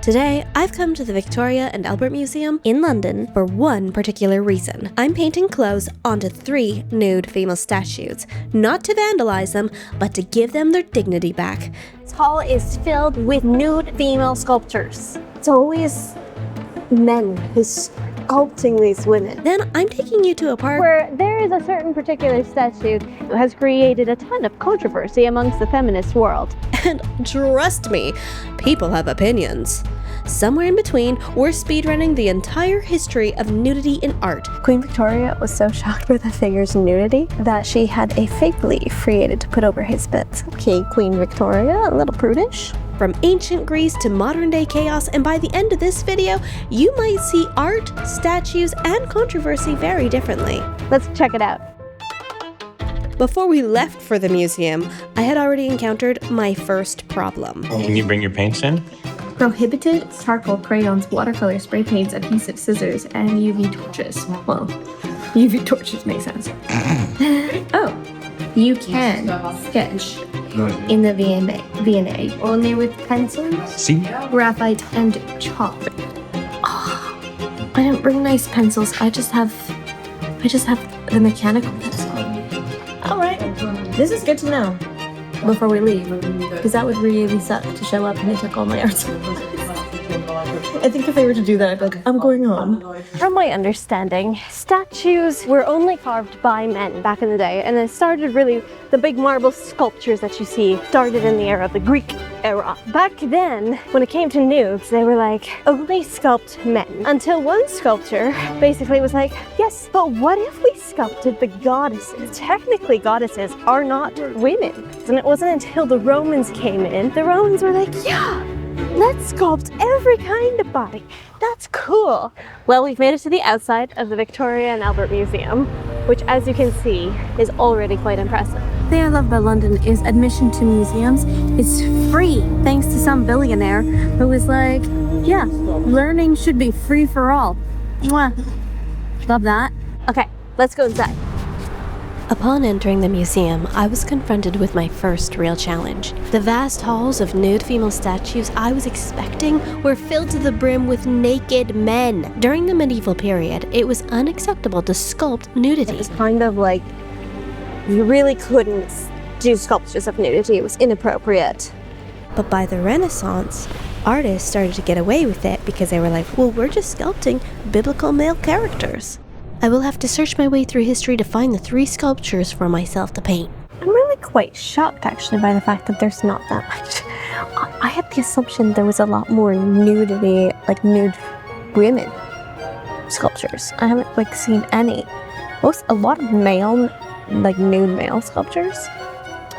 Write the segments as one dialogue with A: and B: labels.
A: Today, I've come to the Victoria and Albert Museum in London for one particular reason. I'm painting clothes onto 3 nude female statues, not to vandalize them, but to give them their dignity back.
B: This hall is filled with nude female sculptures. It's always men who's sculpting these women.
A: Then I'm taking you to a park
B: where there is a certain particular statue who has created a ton of controversy amongst the feminist world.
A: And trust me, people have opinions. Somewhere in between, we're speedrunning the entire history of nudity in art.
B: Queen Victoria was so shocked by the figure's nudity that she had a fake leaf created to put over his bits. Okay, Queen Victoria, a little prudish.
A: From ancient Greece to modern day chaos, and by the end of this video, you might see art, statues, and controversy very differently.
B: Let's check it out.
A: Before we left for the museum, I had already encountered my first problem.
C: Can you bring your paints in?
D: Prohibited charcoal, crayons, watercolor, spray paints, adhesive scissors, and UV torches. Well, UV torches make sense. Oh, you can sketch in the VnA only with pencils,
C: See?
D: graphite, and chalk. Oh, I didn't bring nice pencils. I just have the mechanical pencil. All right, this is good to know before we leave, because that would really suck to show up and they took all my art supplies. I think if they were to do that, I'd be like, I'm going home.
B: From my understanding, statues were only carved by men back in the day, and it started really, the big marble sculptures that you see started in the era of the Greek era. Back then, when it came to nudes, they were like, only sculpt men. Until one sculptor basically was like, yes, but what if we sculpted the goddesses? Technically, goddesses are not women. And it wasn't until the Romans came in, the Romans were like, yeah, let's sculpt every kind of body. That's cool. Well, we've made it to the outside of the Victoria and Albert Museum, which, as you can see, is already quite impressive.
D: The thing I love about London is admission to museums is free, thanks to some billionaire who was like, yeah, learning should be free for all. Mwah. Love that.
B: Okay, let's go inside.
A: Upon entering the museum, I was confronted with my first real challenge. The vast halls of nude female statues I was expecting were filled to the brim with naked men. During the medieval period, it was unacceptable to sculpt nudity.
B: It was kind of like, you really couldn't do sculptures of nudity. It was inappropriate.
A: But by the Renaissance, artists started to get away with it because they were like, well, we're just sculpting biblical male characters. I will have to search my way through history to find the 3 sculptures for myself to paint.
B: I'm really quite shocked, actually, by the fact that there's not that much. I had the assumption there was a lot more nudity, like nude women sculptures. I haven't seen any. A lot of male, nude male sculptures.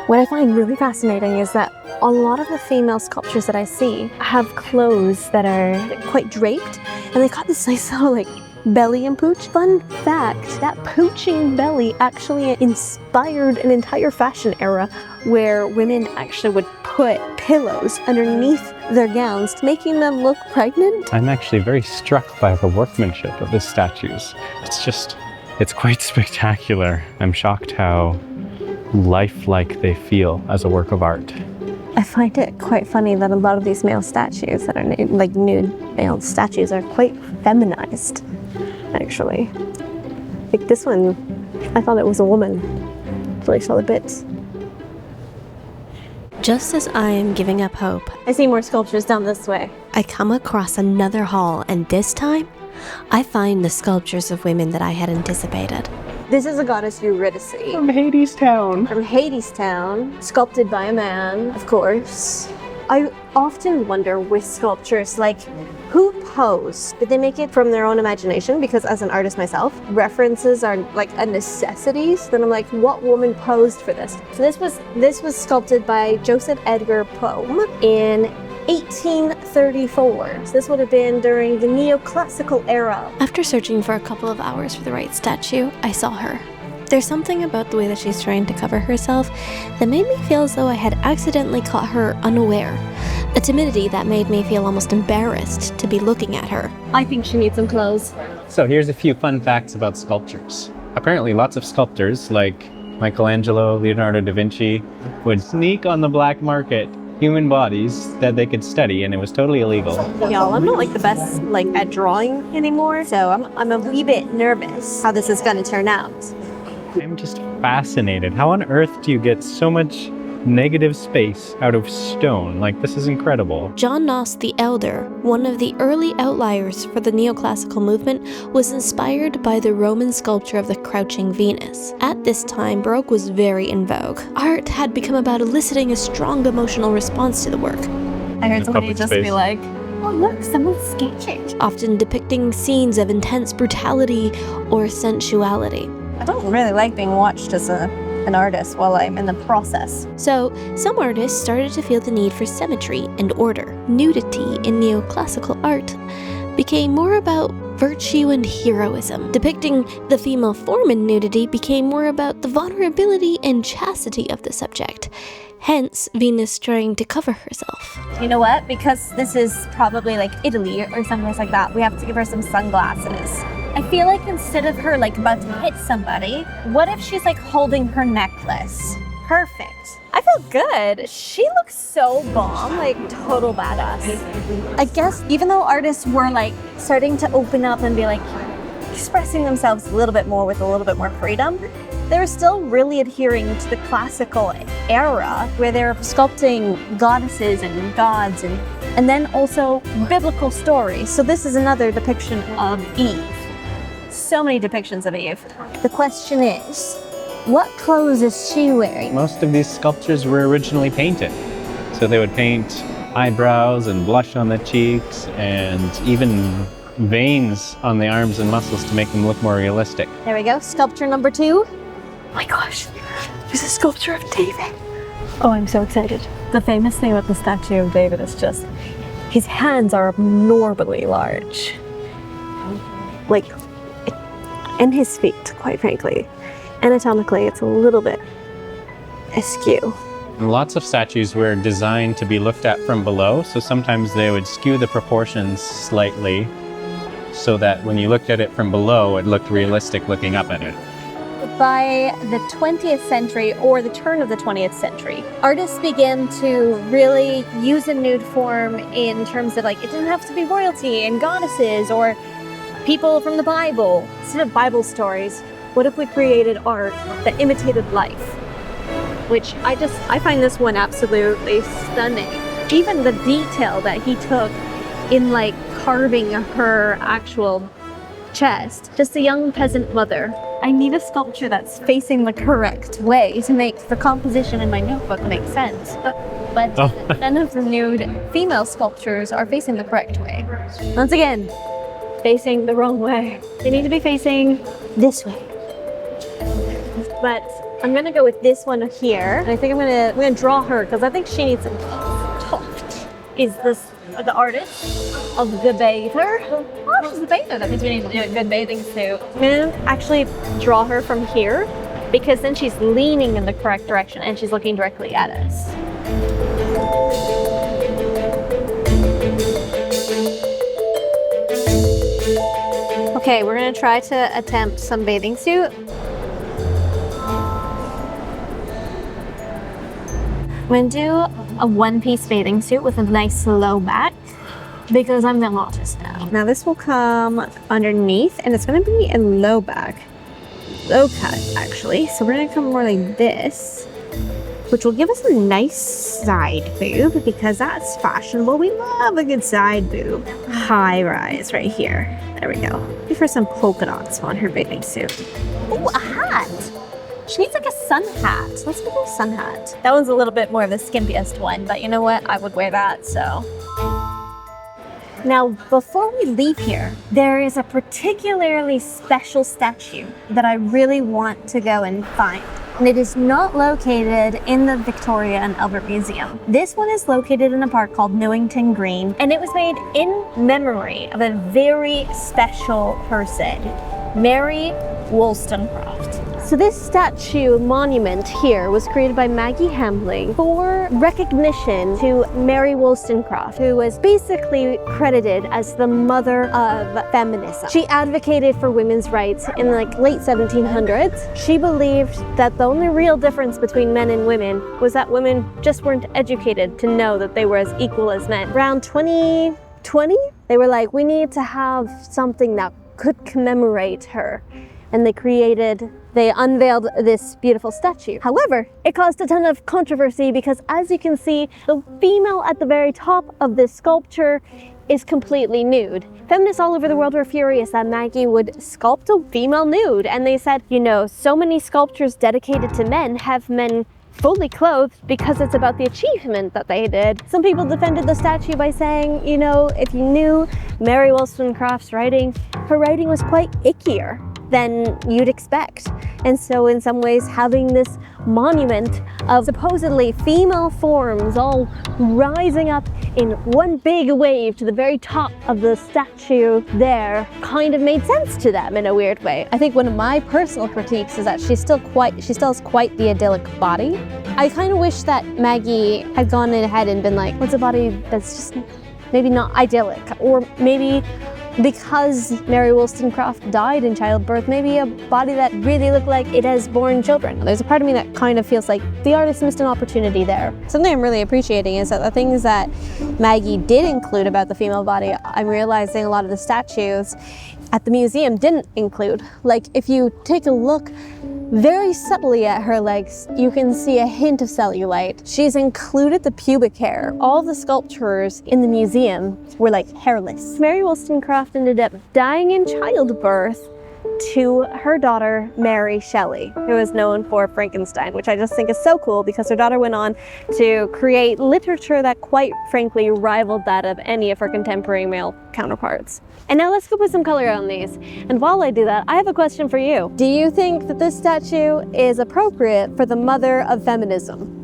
B: What I find really fascinating is that a lot of the female sculptures that I see have clothes that are quite draped, and they got this nice little belly and pooch. Fun fact, that pooching belly actually inspired an entire fashion era where women actually would put pillows underneath their gowns, making them look pregnant.
C: I'm actually very struck by the workmanship of the statues. It's quite spectacular. I'm shocked how lifelike they feel as a work of art.
B: I find it quite funny that a lot of these male statues that are nude male statues are quite feminized, actually. This one, I thought it was a woman until I saw the bits.
A: Just as I am giving up hope,
B: I see more sculptures down this way.
A: I come across another hall, and this time, I find the sculptures of women that I had anticipated.
B: This is a goddess Eurydice.
C: From Hadestown.
B: From Hadestown, sculpted by a man, of course. I often wonder with sculptures, who posed? Did they make it from their own imagination? Because as an artist myself, references are a necessity. Then I'm like, what woman posed for this? So this was sculpted by Joseph Edgar Poe in 1834. So this would have been during the neoclassical era.
A: After searching for a couple of hours for the right statue, I saw her. There's something about the way that she's trying to cover herself that made me feel as though I had accidentally caught her unaware. A timidity that made me feel almost embarrassed to be looking at her.
B: I think she needs some clothes.
C: So here's a few fun facts about sculptures. Apparently lots of sculptors like Michelangelo, Leonardo da Vinci would sneak on the black market human bodies that they could study, and it was totally illegal.
B: Y'all, I'm not like the best like at drawing anymore, so I'm a wee bit nervous how this is gonna turn out.
C: I'm just fascinated. How on earth do you get so much negative space out of stone? Like, this is incredible.
A: John Noss the Elder, one of the early outliers for the neoclassical movement, was inspired by the Roman sculpture of the Crouching Venus. At this time, Baroque was very in vogue. Art had become about eliciting a strong emotional response to the work,
B: I heard
C: In
B: somebody
C: public
B: just
C: space.
B: be like, oh look, someone's sketching.
A: often depicting scenes of intense brutality or sensuality.
B: I don't really like being watched as an artist while I'm in the process.
A: So, some artists started to feel the need for symmetry and order. Nudity in neoclassical art became more about virtue and heroism. Depicting the female form in nudity became more about the vulnerability and chastity of the subject. Hence, Venus trying to cover herself.
B: You know what? Because this is probably like Italy or someplace like that, we have to give her some sunglasses. I feel like instead of her like about to hit somebody, what if she's like holding her necklace? Perfect. I feel good. She looks so bomb, like total badass. I guess even though artists were like starting to open up and be like expressing themselves a little bit more with a little bit more freedom, they were still really adhering to the classical era where they're sculpting goddesses and gods and then also biblical stories. So this is another depiction of Eve. So many depictions of Eve. The question is, what clothes is she wearing?
C: Most of these sculptures were originally painted. So they would paint eyebrows and blush on the cheeks and even veins on the arms and muscles to make them look more realistic.
B: There we go, sculpture number 2. Oh my gosh, there's a sculpture of David. Oh, I'm so excited. The famous thing about the statue of David is just, his hands are abnormally large. Like, and his feet, quite frankly. Anatomically, it's a little bit askew.
C: And lots of statues were designed to be looked at from below, so sometimes they would skew the proportions slightly so that when you looked at it from below, it looked realistic looking up at it.
B: By the 20th century, or the turn of the 20th century, artists began to really use a nude form in terms of like, it didn't have to be royalty and goddesses or people from the Bible. Instead of Bible stories, what if we created art that imitated life? Which I find this one absolutely stunning. Even the detail that he took in like carving her actual chest. Just a young peasant mother. I need a sculpture that's facing the correct way to make the composition in my notebook make sense. But none of the nude female sculptures are facing the correct way. Once again, facing the wrong way. They need to be facing this way. But I'm gonna go with this one here. And I think I'm gonna draw her because I think she needs some tuft. Is this the artist of the bather? Oh, she's the bather. That means we need to do a good bathing suit. I'm gonna actually draw her from here because then she's leaning in the correct direction and she's looking directly at us. Okay, we're gonna try to attempt some bathing suit. I'm gonna do a one-piece bathing suit with a nice low back because I'm the artist now. Now this will come underneath and it's gonna be a low back. Low cut, actually. So we're gonna come more like this, which will give us a nice side boob because that's fashionable. We love a good side boob. High rise right here. There we go. Give her some polka dots on her bathing suit. Ooh, a hat. She needs like a sun hat. Let's give her a sun hat. That one's a little bit more of the skimpiest one, but you know what? I would wear that, so. Now, before we leave here, there is a particularly special statue that I really want to go and find. And it is not located in the Victoria and Albert Museum. This one is located in a park called Newington Green, and it was made in memory of a very special person, Mary Wollstonecraft. So this statue monument here was created by Maggie Hamblin for recognition to Mary Wollstonecraft, who was basically credited as the mother of feminism. She advocated for women's rights in the late 1700s. She believed that the only real difference between men and women was that women just weren't educated to know that they were as equal as men. Around 2020, they were like, we need to have something that could commemorate her. And they unveiled this beautiful statue. However, it caused a ton of controversy because, as you can see, the female at the very top of this sculpture is completely nude. Feminists all over the world were furious that Maggie would sculpt a female nude, and they said, you know, so many sculptures dedicated to men have men fully clothed because it's about the achievement that they did. Some people defended the statue by saying, you know, if you knew Mary Wollstonecraft's writing, her writing was quite ickier than you'd expect. And so in some ways, having this monument of supposedly female forms all rising up in one big wave to the very top of the statue there kind of made sense to them in a weird way. I think one of my personal critiques is that she still has quite the idyllic body. I kind of wish that Maggie had gone ahead and been like, what's a body that's just maybe not idyllic, or maybe because Mary Wollstonecraft died in childbirth, maybe a body that really looked like it has born children. There's a part of me that kind of feels like the artist missed an opportunity there. Something I'm really appreciating is that the things that Maggie did include about the female body, I'm realizing a lot of the statues at the museum didn't include. Like, if you take a look very subtly at her legs, you can see a hint of cellulite. She's included the pubic hair. All the sculptures in the museum were like hairless. Mary Wollstonecraft ended up dying in childbirth to her daughter, Mary Shelley, who is known for Frankenstein, which I just think is so cool because her daughter went on to create literature that quite frankly rivaled that of any of her contemporary male counterparts. And now let's go put some color on these. And while I do that, I have a question for you. Do you think that this statue is appropriate for the mother of feminism?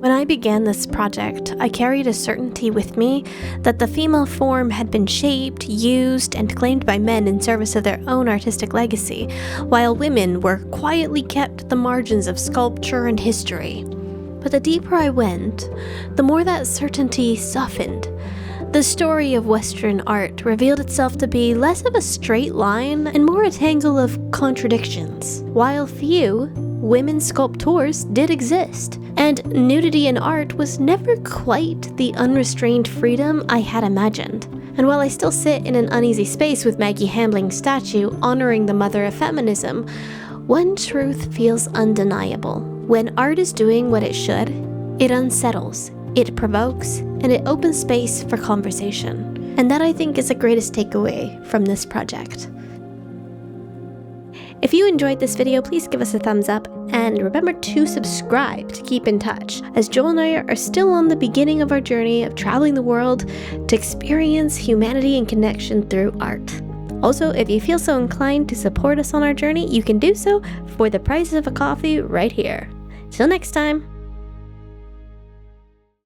A: When I began this project, I carried a certainty with me that the female form had been shaped, used, and claimed by men in service of their own artistic legacy, while women were quietly kept at the margins of sculpture and history. But the deeper I went, the more that certainty softened. The story of Western art revealed itself to be less of a straight line and more a tangle of contradictions. While few, women sculptors did exist, and nudity in art was never quite the unrestrained freedom I had imagined. And while I still sit in an uneasy space with Maggie Hamblin's statue honoring the mother of feminism, one truth feels undeniable. When art is doing what it should, it unsettles, it provokes, and it opens space for conversation. And that, I think, is the greatest takeaway from this project. If you enjoyed this video, please give us a thumbs up, and remember to subscribe to keep in touch, as Joel and I are still on the beginning of our journey of traveling the world to experience humanity and connection through art. Also, if you feel so inclined to support us on our journey, you can do so for the price of a coffee right here. Till next time!